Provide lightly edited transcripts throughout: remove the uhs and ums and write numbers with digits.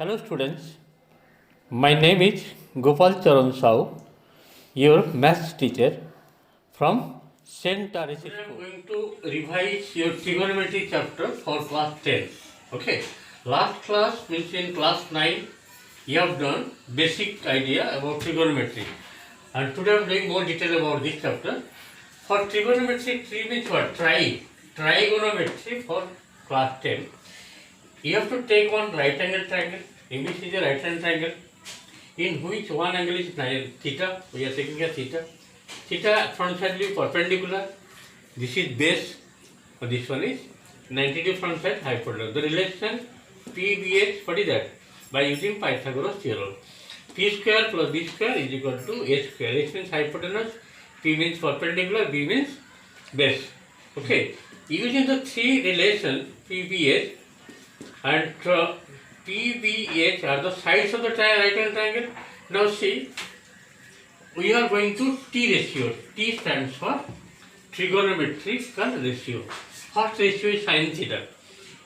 Hello students, my name is Gopal Charan Sau, your maths teacher from St. Teresa School. I am going to revise your trigonometry chapter for class 10. Okay, last class means in class 9 you have done basic idea about trigonometry, and today I am doing more detail about this chapter. For trigonometry, tri means what? Trigonometry for class 10. You have to take one right angle triangle. English is a right angle triangle in which one angle is theta. We are taking a theta. Theta front side will be perpendicular. This is base. And this one is 90 degree front side hypotenuse. The relation PBH, what is that? By using Pythagoras theorem. P square plus B square is equal to A square. H means hypotenuse, P means perpendicular, B means base. Okay. Using the three relations PBH and PBH are the sides of the right angle triangle. Now see, we are going to T ratio. T stands for trigonometrical ratio. First ratio is sin theta.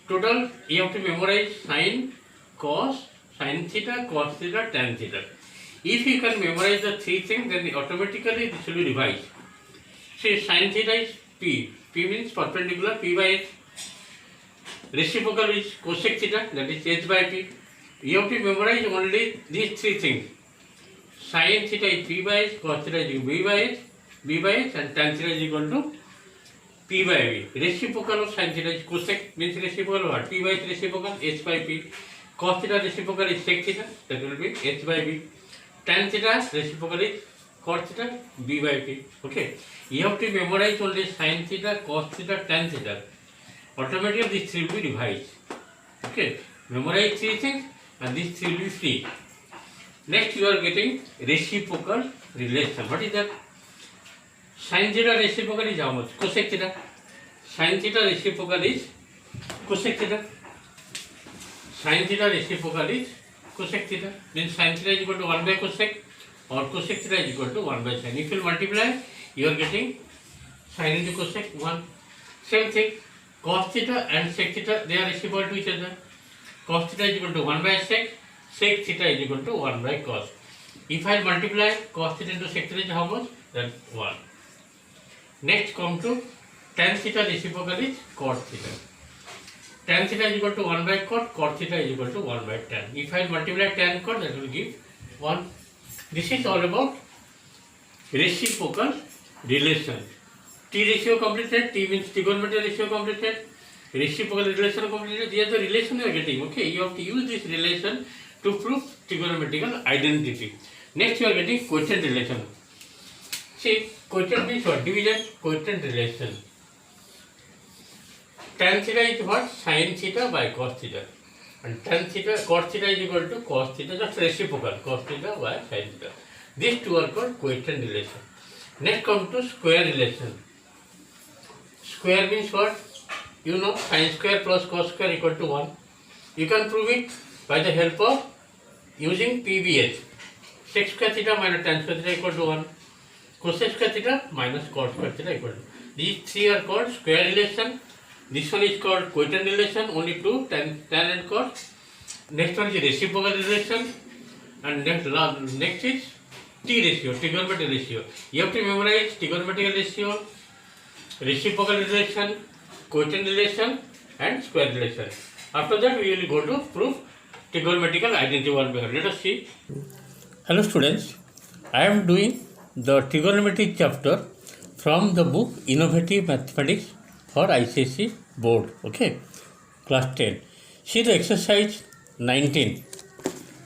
Total you have to memorize sin, cos, sin theta, cos theta, tan theta. If you can memorize the three things, then automatically this will be revised. See, sin theta is P. P means perpendicular, P by H. Reciprocal is cosec theta, that is H by P. You have to memorize only these three things. Sin theta is P by H, cos theta is B by H, and tan theta is equal to P by B. Reciprocal of sin theta is cosec, means reciprocal of what? P by H reciprocal, H by P. Cos theta reciprocal is sec theta, that will be H by B. Tan theta reciprocal is cos theta, B by P. Okay. You have to memorize only sin theta, cos theta, tan theta. Automatically these three will be revised. Okay, memorize three things and these three will be free. Next you are getting reciprocal relation. What is that? Sin theta reciprocal is how much? Cosec theta. Sin theta reciprocal is cosec theta. Sin theta reciprocal is cosec theta. Means sin theta is equal to 1 by cosec or cosec theta is equal to 1 by sin. If you multiply, you are getting sin into cosec 1. Same thing. Cos theta and sec theta, they are reciprocal to each other. Cos theta is equal to 1 by sec theta is equal to 1 by cos. If I multiply cos theta into sec theta is how much? Then 1. Next come to tan theta reciprocal is cot theta. Tan theta is equal to 1 by cot theta is equal to 1 by tan. If I multiply tan cot, that will give 1. This is all about reciprocal relation. T ratio completed, T means trigonometry ratio completed, reciprocal relation completed. These are the relation you are getting. Okay, you have to use this relation to prove trigonometrical identity. Next you are getting quotient relation. See, quotient means what? Division, quotient relation. Tan theta is what? Sin theta by cos theta. And tan theta, cos theta is equal to cos theta, just reciprocal, cos theta by sin theta. These two are called quotient relation. Next come to square relation. Square means what? You know, sin square plus cos square equal to 1. You can prove it by the help of using PBH. Sec square theta minus tan square theta equal to 1. Cosec square theta minus cot square theta equal to 1. These three are called square relation. This one is called quotient relation, only two, tan and cot. Next one is reciprocal relation. And next is T ratio, trigonometric ratio. You have to memorize trigonometric ratio, reciprocal relation, quotient relation and square relation. After that we will go to prove trigonometrical identity one by one. Let us see. Hello students, I am doing the trigonometry chapter from the book Innovative Mathematics for ICSE board. Okay, class 10. See the exercise 19.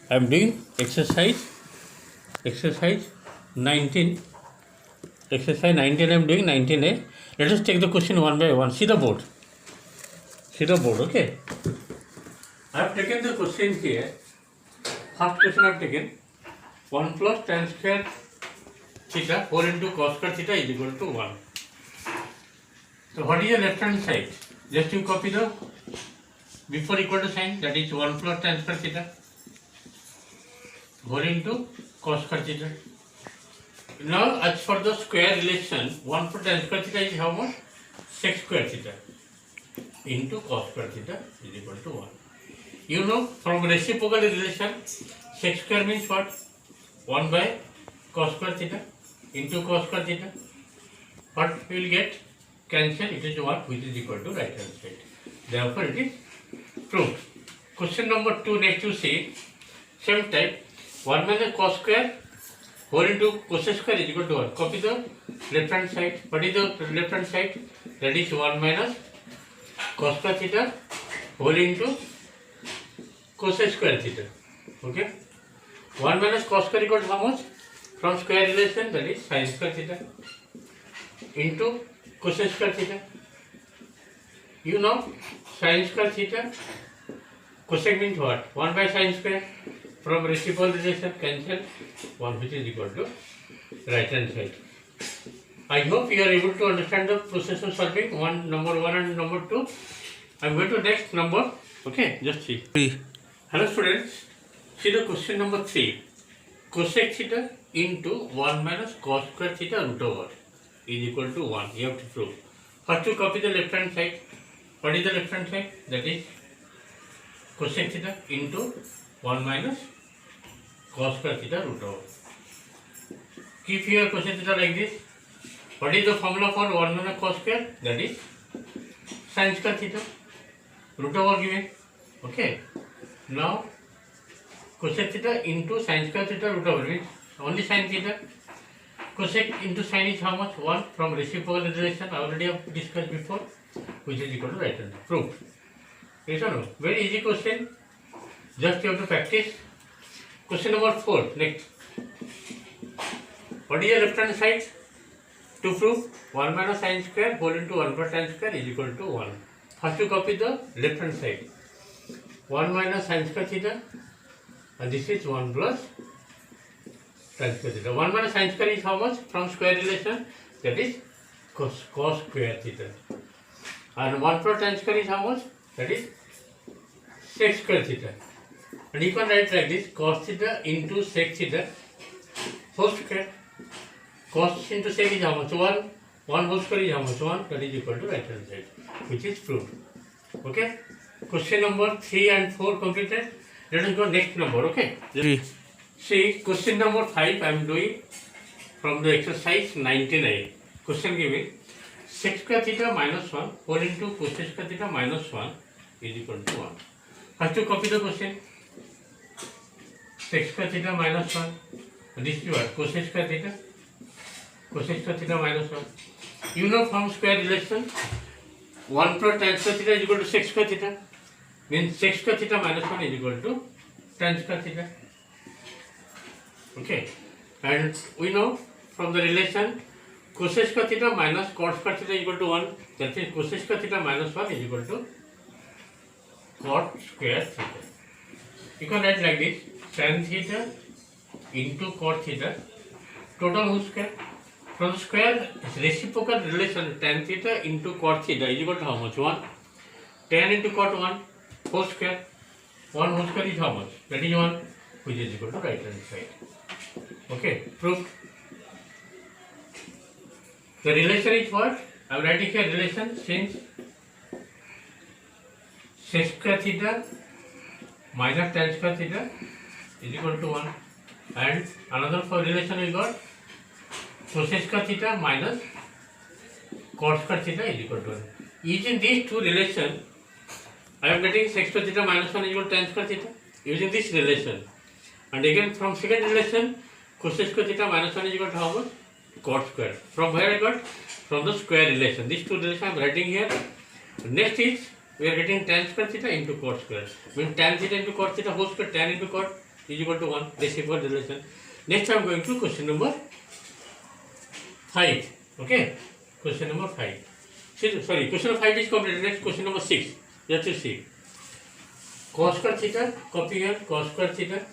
I am doing exercise 19. Exercise 19 I am doing 19A. Let us take the question one by one. See the board. Okay. I have taken the question here. First question I have taken 1 plus tan square theta 4 into cos square theta is equal to 1. So what is the left hand side? Just you copy the before equal to sign, that is 1 plus tan square theta 4 into cos square theta. Now as for the square relation, 1 plus tan square theta is how much? Sec square theta into cos square theta is equal to 1. You know from reciprocal relation, sec square means what? 1 by cos square theta into cos square theta. What we will get? Cancel. It is what? Which is equal to right hand side. Therefore, it is proved. Question number 2 next you see. Same type. 1 minus cos square whole into cos square is equal to 1. Copy the left hand side. What is the left hand side? That is 1 minus cos square theta whole into cos square theta. Okay. 1 minus cos square equal to how much? From square relation, that is sin square theta into cos square theta. You know sin square theta. Cosec means what? 1 by sin square. From reciprocal relation, cancel 1, which is equal to right hand side. I hope you are able to understand the process of solving number 1 and number 2. I am going to next number. Okay, just see. Hello students. See the question number 3. Cosec theta into 1 minus cos square theta root over is equal to 1. You have to prove. First you copy the left hand side. What is the left hand side? That is cosec theta into 1 minus cos square theta root over. Keep here cosec theta like this. What is the formula for 1 minus cos square? That is sin square theta root over given. Okay. Now cosec theta into sin square theta root over means only sin theta. Cosec into sin is how much? 1 from reciprocal relation. I already have discussed before, which is equal to right hand. Proof. Yes or no? Very easy question. Just you have to practice. Question number 4. Next. What is your left hand side? To prove 1 minus sin square whole into 1 plus sin square is equal to 1. First you copy the left hand side. 1 minus sin square theta and this is 1 plus sin square theta. 1 minus sin square is how much? From square relation, that is cos square theta. And 1 plus tan square is how much? That is sec square theta. And you can write like this: cos theta into sec theta whole square. Cos into sec is how much? 1. 1 whole square is how much? 1. That is equal to right hand side, which is proved. Okay. Question number 3 and 4 completed. Let us go next number. Okay. See question number 5 I am doing from the exercise 99. Question given: sec square theta minus 1 whole into cos square theta minus 1 is equal to 1. First to copy the question. Sec square theta minus 1. This is what? Cos square theta. Cos square theta minus 1. You know from square relation, 1 plus tan square theta is equal to sec square theta. Means sec square theta minus 1 is equal to tan square theta. Okay. And we know from the relation, cos square theta minus cot square theta is equal to 1. That is cos square theta minus 1 is equal to cot square theta. You can write like this: tan theta into cot theta total whole square. From square reciprocal relation, tan theta into cot theta is equal to how much? 1. Tan into cot 1 whole square. 1 whole square is how much? That is 1, which is equal to right hand side. Okay, proved. The relation is what? I am writing here relation since sec square theta minus tan square theta is equal to 1. And another for relation we got cos square theta minus cot square theta is equal to 1. Using these two relations, I am getting sec square theta minus 1 is equal to tan square theta. Using this relation. And again from second relation, cos square theta minus 1 is equal to how much? Cot square. From where I got? From the square relation. These two relations I am writing here. Next is we are getting tan square theta into cot square. Means tan theta into cot theta whole square, tan into cot is equal to 1. Reciprocal relation. Next I am going to question number 5. Okay. Question number 5. Sorry, question number 5 is completed. Next question number 6. You have to see. Cos square theta, copy here, cos square theta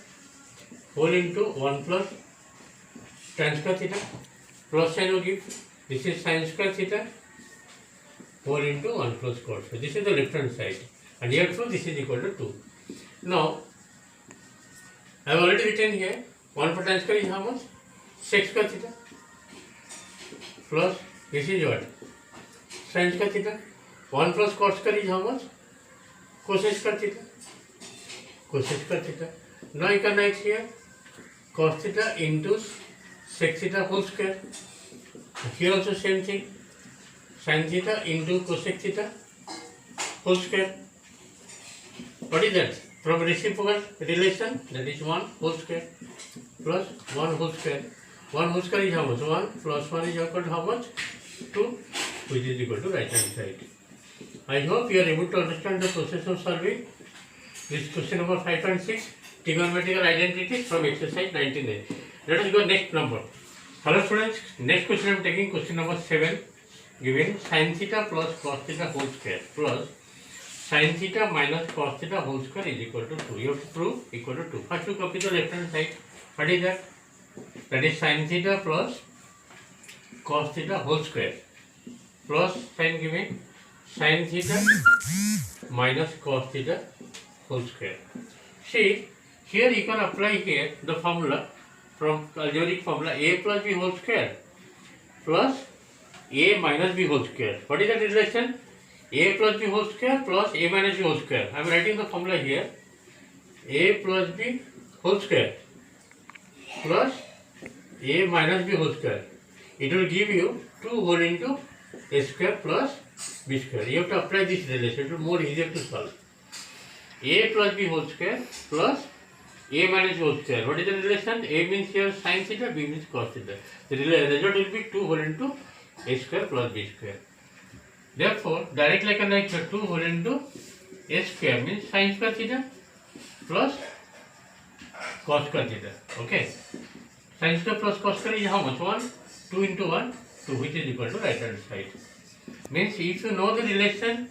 whole into 1 plus tan square theta plus sign will give. This is sin square theta whole into 1 plus cot square. This is the left hand side. And here too this is equal to 2. Now, I have already written here 1 plus tan square is how much? Sec square theta plus this is what? Sin square theta. 1 plus cot square is how much? Cos square theta. cosec square theta. Now you can write here cos theta into sec theta whole square. Here also same thing, sin theta into cosec theta whole square. What is that? From reciprocal relation, that is 1 whole square plus 1 whole square. 1 whole square is how much? 1 plus 1 is equal to how much? 2, which is equal to right hand side. I hope you are able to understand the process of solving this question number 5.6, trigonometrical identities from exercise 19a. Let us go next number. Hello students, next question I am taking question number 7, given sin theta plus cos theta whole square plus sin theta minus cos theta whole square is equal to 2. You have to prove equal to 2. First you copy the left hand side. What is that? That is sin theta plus cos theta whole square plus sign given sin theta minus cos theta whole square. See, here you can apply here the formula from algebraic formula a plus b whole square plus a minus b whole square. What is that relation? A plus b whole square plus a minus b whole square. I am writing the formula here. A plus b whole square plus a minus b whole square. It will give you 2 whole into a square plus b square. You have to apply this relation. It will be more easier to solve. A plus b whole square plus a minus b whole square. What is the relation? A means here sin theta, b means cos theta. The result will be 2 whole into a square plus b square. Therefore, directly I can write 2 whole into a square means sin square theta plus cos square theta. Okay. Sin square plus cos square is how much? 1, 2 into 1, 2, which is equal to right hand side. Means if you know the relation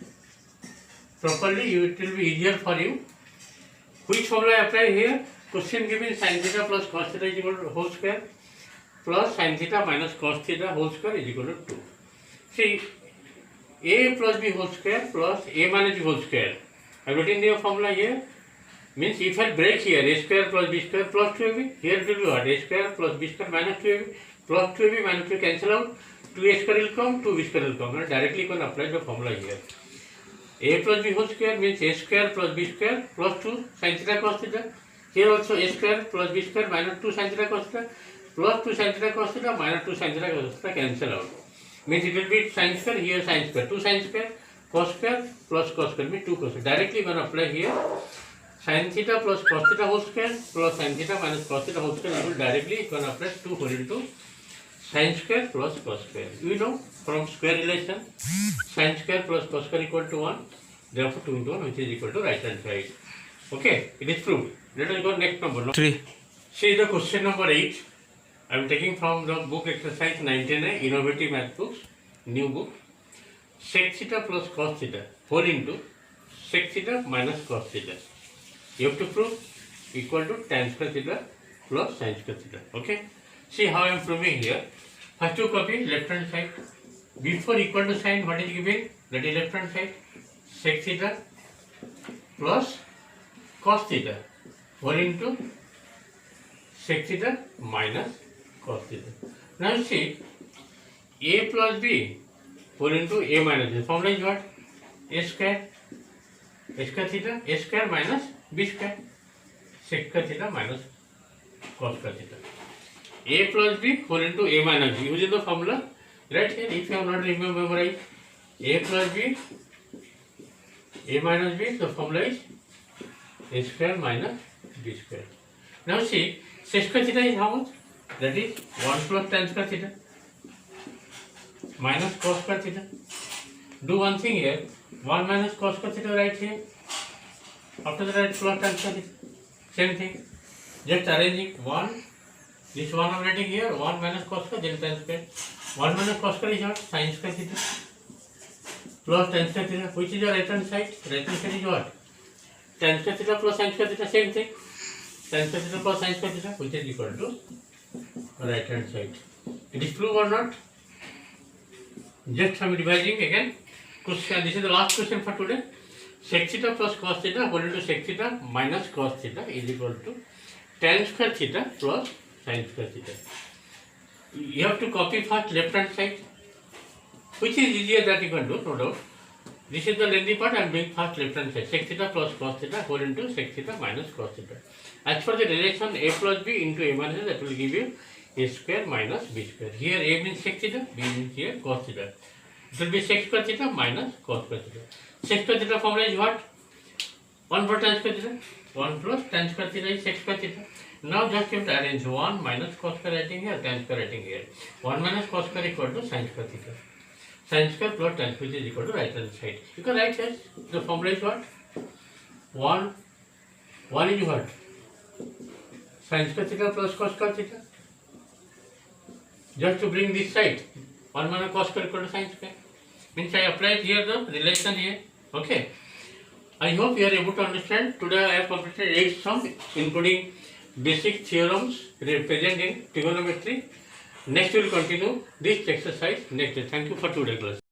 properly, it will be easier for you. Which formula I apply here? Question given sin theta plus cos theta is equal to whole square plus sin theta minus cos theta whole square is equal to 2. See, a plus b whole square plus a minus b whole square. I have written the formula here. Means if I break here a square plus b square plus 2ab, here it will be what? A square plus b square minus 2ab plus 2ab minus 2 cancel out. 2a square will come, 2b square will come. And directly you can apply the formula here. A plus b whole square means a square plus b square plus 2 sin theta cos theta. Here also a square plus b square minus 2 sin theta cos theta plus 2 sin theta cos theta minus 2 sin theta cos theta cancel out. Means it will be sin square, here sin square. 2 sin square cos square plus cos square means 2 cos square. Directly you can apply here sin theta plus cos theta whole square plus sin theta minus cos theta whole square. You will directly you can apply 2 whole into sin square plus cos square. You know from square relation sin square plus cos square equal to 1. Therefore 2 into 1 which is equal to right hand side. Okay, it is proved. Let us go next number. 3. See the question number 8. I am taking from the book exercise 19a, innovative math books, new book. Sec theta plus cos theta whole into sec theta minus cos theta. You have to prove equal to tan square theta plus sin square theta. Okay. See how I am proving here. First you copy left hand side. Before equal to sign, what is given? That is left hand side. Sec theta plus cos theta whole into sec theta minus cos theta. Now see, a plus b whole into a minus b. Formula is what? A square theta, a square minus b square, sec square theta minus cos square theta. A plus b whole into a minus b. Using the formula, right here, if you have not memorized, a plus b, a minus b, the formula is a square minus b square. Now see, sec square theta is how much? That is 1 plus tan square theta minus cos square theta. Do one thing here, 1 minus cos square theta right here. After that write plus tan square theta. Same thing. Just arranging 1. This 1 I am writing here, 1 minus cos square, then tan square. 1 minus cos square is what? Sin square theta plus tan square theta. Which is your right hand side? Right hand side is what? Tan square theta plus sin square theta, same thing. Tan square theta plus sin square theta, which is equal to right hand side. It is proved or not? Just I am revising again. Question. This is the last question for today. Sec theta plus cos theta whole into sec theta minus cos theta is equal to tan square theta plus sin square theta. You have to copy first left hand side. Which is easier that you can do, no doubt. This is the lengthy part. I am doing first left hand side. Sec theta plus cos theta whole into sec theta minus cos theta. As for the relation a plus b into a minus, that will give you a square minus b square. Here a means sec theta, b means here cos theta. It will be sec square theta minus cos square theta. Sec square theta formula is what? 1 plus tan square theta. 1 plus tan square theta is sec square theta. Now just you have to arrange 1 minus cos square writing here, tan square writing here. 1 minus cos square equal to sin square theta. Sin square plus tan square is equal to right hand side. You can write here. The formula is what? 1 is what? Sin square theta plus cos square theta. Just to bring this side, 1 minus cos square equal to sin square. Means I applied here the relation here. Okay. I hope you are able to understand. Today I have completed 8 sums, including basic theorems present in trigonometry. Next we will continue this exercise next day. Thank you for today's class.